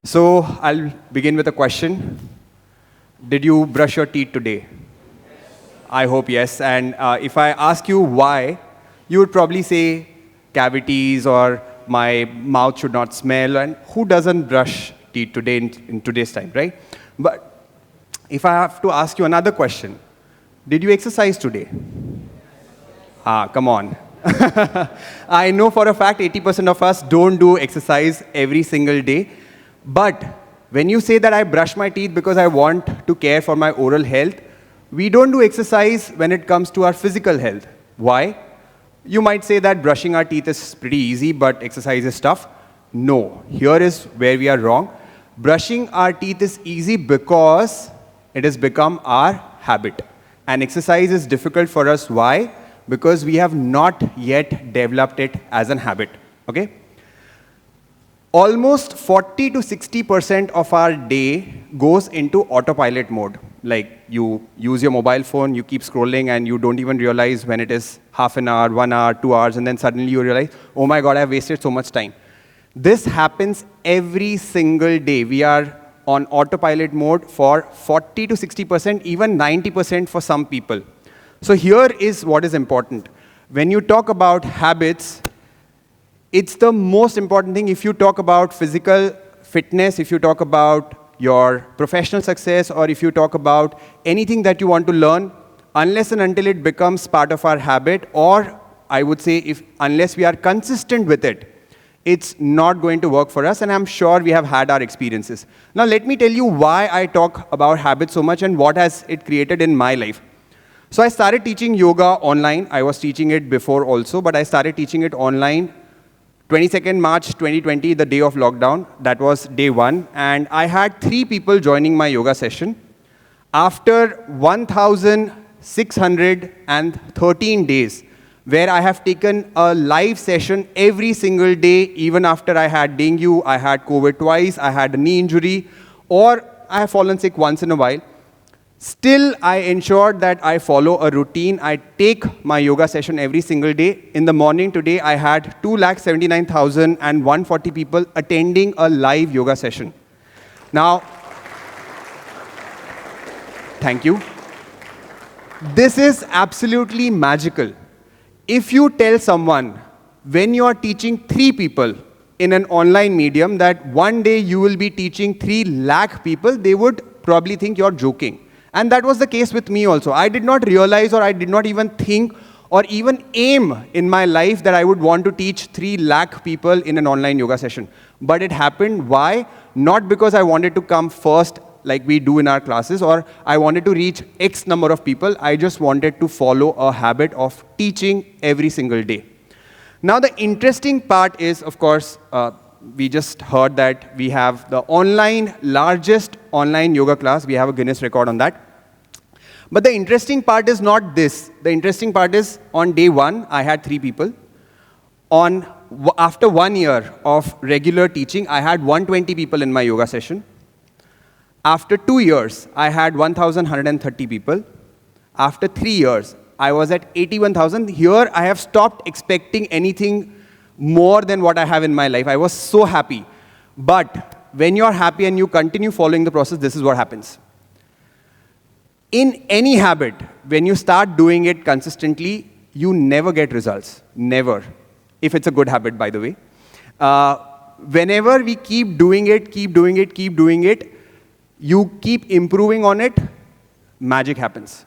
So I'll begin with a question. Did you brush your teeth today? I hope yes. And if I ask you why, you would probably say cavities or my mouth should not smell. And who doesn't brush teeth today in today's time, right? But if I have to ask you another question, did you exercise today? Come on. I know for a fact 80% of us don't do exercise every single day. But when you say that I brush my teeth because I want to care for my oral health, we don't do exercise when it comes to our physical health. Why? You might say that brushing our teeth is pretty easy, but exercise is tough. No, here is where we are wrong. Brushing our teeth is easy because it has become our habit. And exercise is difficult for us. Why? Because we have not yet developed it as an habit. Okay? Almost 40 to 60% of our day goes into autopilot mode. Like you use your mobile phone, you keep scrolling, and you don't even realize when it is half an hour, 1 hour, 2 hours, and then suddenly you realize, oh my God, I've wasted so much time. This happens every single day. We are on autopilot mode for 40 to 60%, even 90% for some people. So here is what is important. When you talk about habits, it's the most important thing. If you talk about physical fitness, if you talk about your professional success, or if you talk about anything that you want to learn, unless and until it becomes part of our habit, or I would say unless we are consistent with it, it's not going to work for us, and I'm sure we have had our experiences. Now let me tell you why I talk about habits so much and what has it created in my life. So I started teaching yoga online. I was teaching it before also, but I started teaching it online 22nd March 2020, the day of lockdown. That was day 1. And I had 3 people joining my yoga session. After 1,613 days, where I have taken a live session every single day, even after I had dengue, I had COVID twice, I had a knee injury, or I have fallen sick once in a while. Still, I ensured that I follow a routine. I take my yoga session every single day. In the morning today, I had 279,140 people attending a live yoga session. Now, thank you. This is absolutely magical. If you tell someone, when you are teaching 3 people in an online medium, that one day you will be teaching 3 lakh people, they would probably think you're joking. And that was the case with me also. I did not realize, or I did not even think or even aim in my life that I would want to teach 3 lakh people in an online yoga session. But it happened. Why? Not because I wanted to come first like we do in our classes, or I wanted to reach X number of people. I just wanted to follow a habit of teaching every single day. Now the interesting part is, of course, we just heard that we have the largest online yoga class. We have a Guinness record on that. But the interesting part is not this. The interesting part is, on day 1, I had 3 people. After 1 year of regular teaching, I had 120 people in my yoga session. After 2 years, I had 1,130 people. After 3 years, I was at 81,000. Here, I have stopped expecting anything more than what I have in my life. I was so happy. But when you're happy and you continue following the process, this is what happens. In any habit, when you start doing it consistently, you never get results. Never. If it's a good habit, by the way. Whenever we keep doing it, you keep improving on it, magic happens.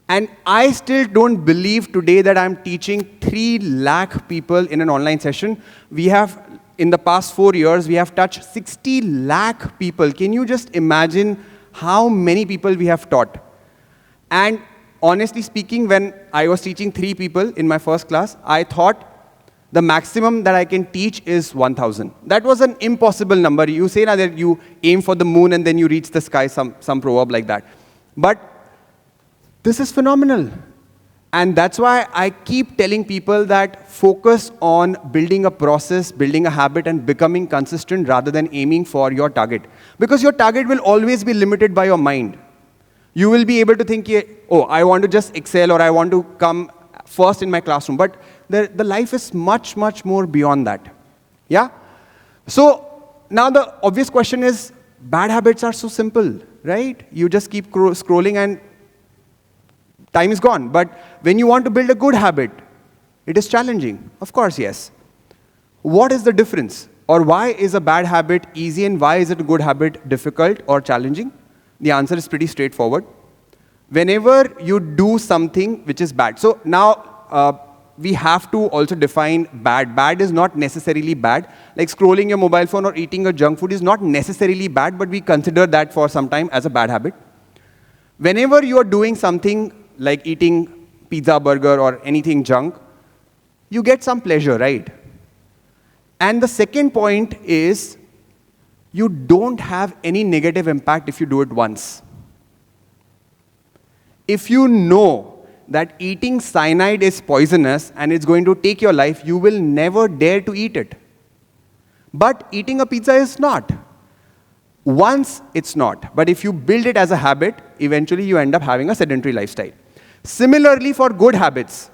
And I still don't believe today that I'm teaching 3 lakh people in an online session. We have, in the past 4 years, we have touched 60 lakh people. Can you just imagine how many people we have taught? And honestly speaking, when I was teaching 3 people in my first class, I thought the maximum that I can teach is 1,000. That was an impossible number. You say now that you aim for the moon and then you reach the sky, some proverb like that. But this is phenomenal. And that's why I keep telling people that focus on building a process, building a habit, and becoming consistent rather than aiming for your target. Because your target will always be limited by your mind. You will be able to think, oh, I want to just excel, or I want to come first in my classroom. But the life is much, much more beyond that. Yeah? So now the obvious question is, bad habits are so simple, right? You just keep scrolling and time is gone. But when you want to build a good habit, it is challenging. Of course, yes. What is the difference? Or why is a bad habit easy and why is it a good habit difficult or challenging? The answer is pretty straightforward. Whenever you do something which is bad, so now we have to also define bad. Bad is not necessarily bad. Like scrolling your mobile phone or eating a junk food is not necessarily bad, but we consider that for some time as a bad habit. Whenever you are doing something like eating pizza, burger, or anything junk, you get some pleasure, right? And the second point is, you don't have any negative impact if you do it once. If you know that eating cyanide is poisonous and it's going to take your life, you will never dare to eat it. But eating a pizza is not. Once, it's not. But if you build it as a habit, eventually you end up having a sedentary lifestyle. Similarly, for good habits,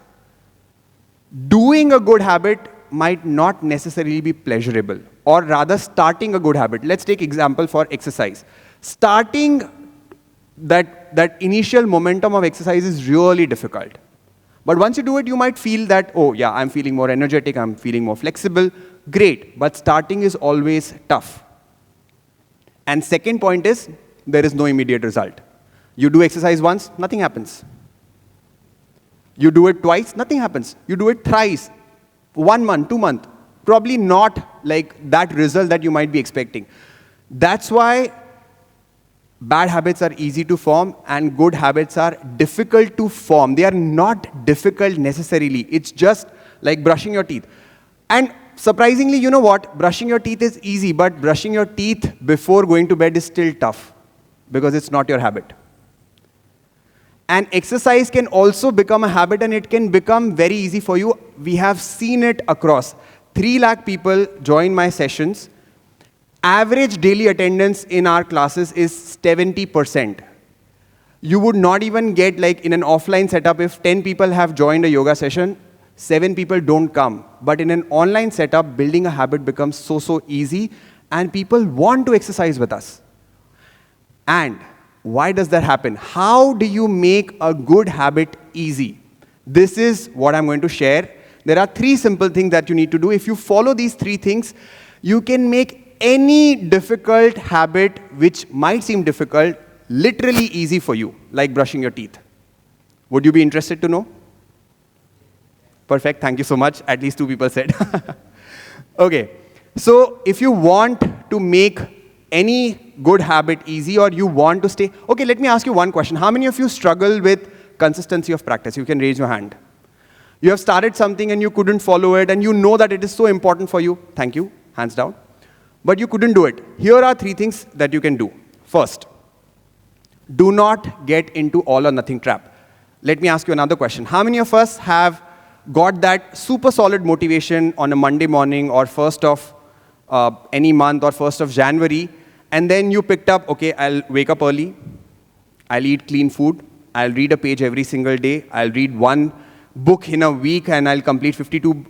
doing a good habit might not necessarily be pleasurable, or rather starting a good habit. Let's take example for exercise. Starting that initial momentum of exercise is really difficult. But once you do it, you might feel that, oh yeah, I'm feeling more energetic, I'm feeling more flexible. Great, but starting is always tough. And second point is, there is no immediate result. You do exercise once, nothing happens. You do it twice, nothing happens. You do it thrice, 1 month, 2 months, probably not like that result that you might be expecting. That's why bad habits are easy to form and good habits are difficult to form. They are not difficult necessarily. It's just like brushing your teeth. And surprisingly, you know what? Brushing your teeth is easy, but brushing your teeth before going to bed is still tough because it's not your habit. And exercise can also become a habit and it can become very easy for you. We have seen it across. 3 lakh people join my sessions. Average daily attendance in our classes is 70%. You would not even get, like in an offline setup, if 10 people have joined a yoga session, 7 people don't come. But in an online setup, building a habit becomes so easy and people want to exercise with us. And why does that happen? How do you make a good habit easy? This is what I'm going to share. There are 3 simple things that you need to do. If you follow these 3 things, you can make any difficult habit which might seem difficult literally easy for you, like brushing your teeth. Would you be interested to know? Perfect, thank you so much. At least 2 people said. Okay, so if you want to make any good habit easy or you want to stay... Okay, let me ask you one question. How many of you struggle with consistency of practice? You can raise your hand. You have started something and you couldn't follow it and you know that it is so important for you. Thank you, hands down. But you couldn't do it. Here are 3 things that you can do. First, do not get into all or nothing trap. Let me ask you another question. How many of us have got that super solid motivation on a Monday morning or 1st of any month or 1st of January, and then you picked up, okay, I'll wake up early, I'll eat clean food, I'll read a page every single day, I'll read 1 book in a week, and I'll complete 52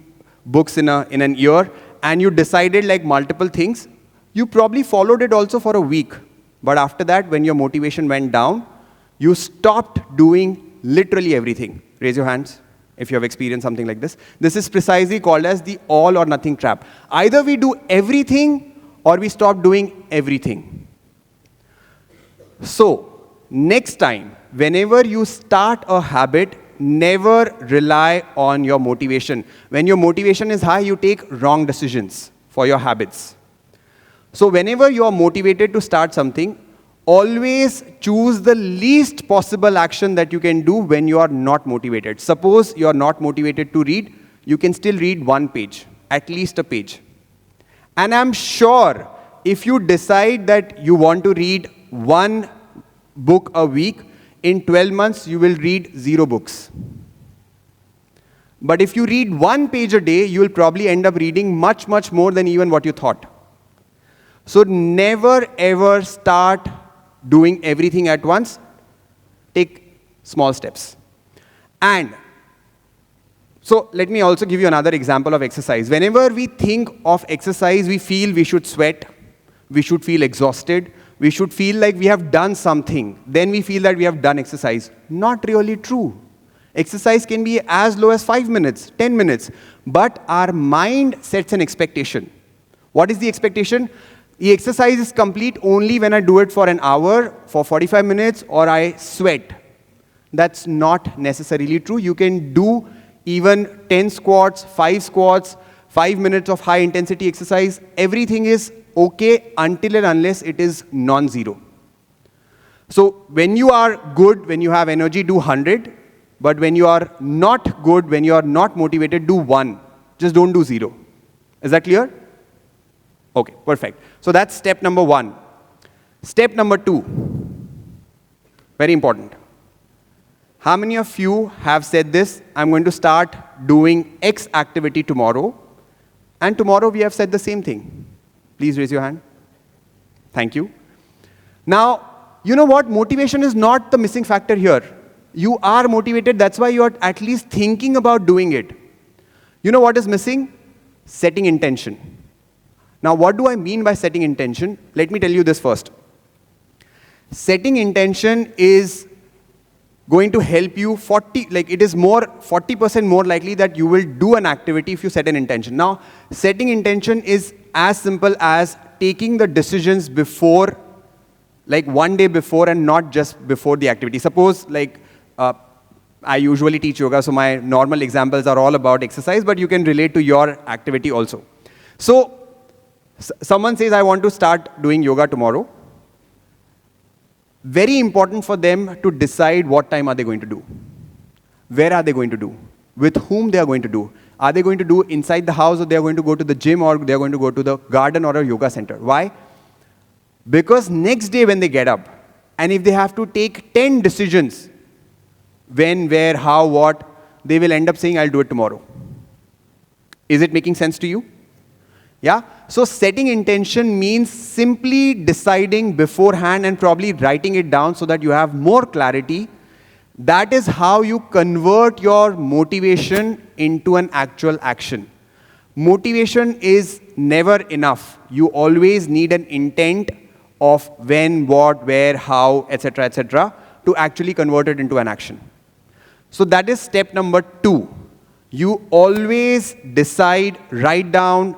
books in an year, and you decided like multiple things. You probably followed it also for a week. But after that, when your motivation went down, you stopped doing literally everything. Raise your hands if you have experienced something like this. This is precisely called as the all or nothing trap. Either we do everything or we stop doing everything. So, next time, whenever you start a habit, never rely on your motivation. When your motivation is high, you take wrong decisions for your habits. So whenever you are motivated to start something, always choose the least possible action that you can do when you are not motivated. Suppose you are not motivated to read, you can still read 1 page, at least a page. And I'm sure if you decide that you want to read 1 book a week, in 12 months, you will read 0 books. But if you read 1 page a day, you will probably end up reading much, much more than even what you thought. So never ever start doing everything at once. Take small steps. And So let me also give you another example of exercise. Whenever we think of exercise, we feel we should sweat, we should feel exhausted, we should feel like we have done something. Then we feel that we have done exercise. Not really true. Exercise can be as low as 5 minutes, 10 minutes. But our mind sets an expectation. What is the expectation? The exercise is complete only when I do it for an hour, for 45 minutes, or I sweat. That's not necessarily true. You can do even 10 squats, 5 minutes of high intensity exercise. Everything is okay until and unless it is non-zero. So when you are good, when you have energy, do 100. But when you are not good, when you are not motivated, do 1. Just don't do 0. Is that clear? Okay, perfect. So that's step number 1. Step number 2. Very important. How many of you have said this? I'm going to start doing X activity tomorrow. And tomorrow we have said the same thing. Please raise your hand. Thank you. Now, you know what? Motivation is not the missing factor here. You are motivated, that's why you are at least thinking about doing it. You know what is missing? Setting intention. Now, what do I mean by setting intention? Let me tell you this first. Setting intention is going to help you it is 40% more likely that you will do an activity if you set an intention. Now, setting intention is as simple as taking the decisions before, like one day before and not just before the activity. Suppose I usually teach yoga, so my normal examples are all about exercise, but you can relate to your activity also. So, someone says, I want to start doing yoga tomorrow. Very important for them to decide what time are they going to do. Where are they going to do? With whom they are going to do. Are they going to do inside the house, or they are going to go to the gym, or they are going to go to the garden or a yoga center? Why? Because next day when they get up, and if they have to take 10 decisions, when, where, how, what, they will end up saying, I'll do it tomorrow. Is it making sense to you? Yeah? So setting intention means simply deciding beforehand and probably writing it down so that you have more clarity. That is how you convert your motivation into an actual action. Motivation is never enough. You always need an intent of when, what, where, how, etc., to actually convert it into an action. So that is step number 2. You always decide, write down,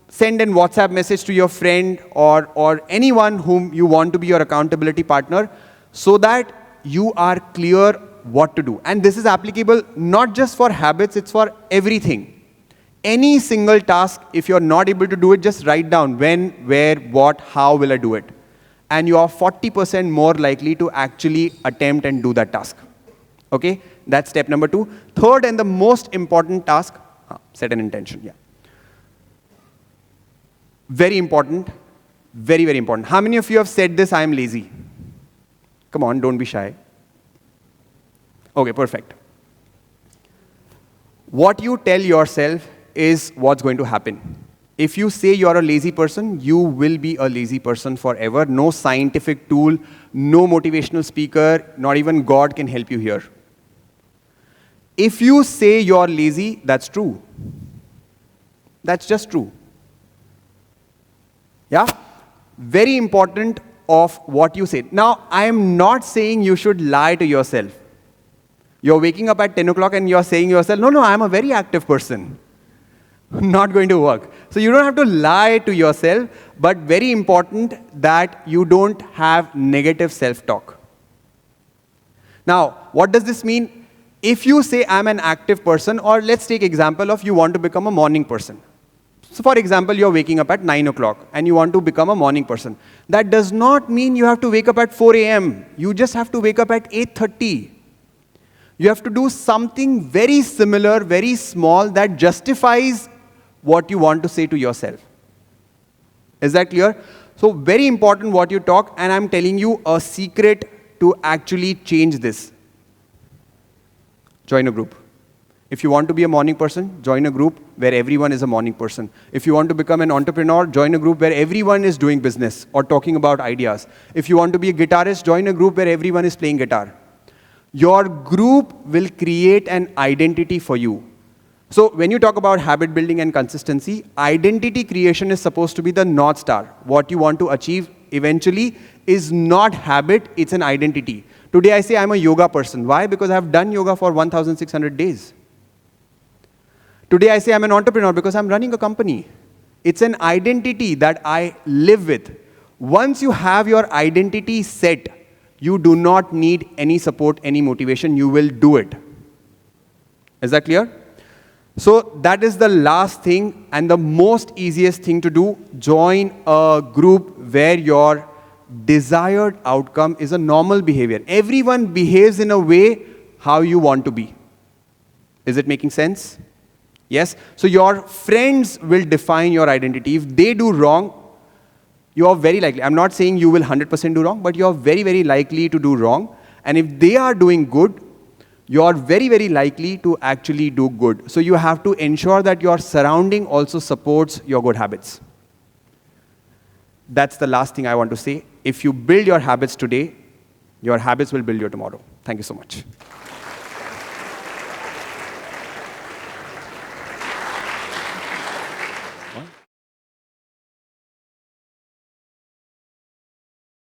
send a WhatsApp message to your friend or anyone whom you want to be your accountability partner so that you are clear what to do. And this is applicable not just for habits, it's for everything. Any single task, if you're not able to do it, just write down when, where, what, how will I do it. And you are 40% more likely to actually attempt and do that task. Okay? That's step number 2. Third and the most important task, set an intention. Yeah. Very important. Very, very important. How many of you have said this, I am lazy? Come on, don't be shy. Okay, perfect. What you tell yourself is what's going to happen. If you say you're a lazy person, you will be a lazy person forever. No scientific tool, no motivational speaker, not even God can help you here. If you say you're lazy, that's true. That's just true. Yeah? Very important of what you say. Now, I am not saying you should lie to yourself. You're waking up at 10 o'clock and you're saying to yourself, no, I'm a very active person. Not going to work. So you don't have to lie to yourself, but very important that you don't have negative self-talk. Now, what does this mean? If you say I'm an active person, or let's take example of you want to become a morning person. So for example, you're waking up at 9 o'clock and you want to become a morning person. That does not mean you have to wake up at 4 a.m. You just have to wake up at 8:30. You have to do something very similar, very small that justifies what you want to say to yourself. Is that clear? So very important what you talk, and I'm telling you a secret to actually change this. Join a group. If you want to be a morning person, join a group where everyone is a morning person. If you want to become an entrepreneur, join a group where everyone is doing business or talking about ideas. If you want to be a guitarist, join a group where everyone is playing guitar. Your group will create an identity for you. So when you talk about habit building and consistency, identity creation is supposed to be the North Star. What you want to achieve eventually is not habit, it's an identity. Today I say I'm a yoga person. Why? Because I've done yoga for 1,600 days. Today I say I'm an entrepreneur because I'm running a company. It's an identity that I live with. Once you have your identity set, you do not need any support, any motivation. You will do it. Is that clear? So that is the last thing and the most easiest thing to do. Join a group where your desired outcome is a normal behavior. Everyone behaves in a way how you want to be. Is it making sense? Yes? So your friends will define your identity. If they do wrong, you are very likely, I'm not saying you will 100% do wrong, but you are very, very likely to do wrong. And if they are doing good, you are very, very likely to actually do good. So you have to ensure that your surrounding also supports your good habits. That's the last thing I want to say. If you build your habits today, your habits will build you tomorrow. Thank you so much.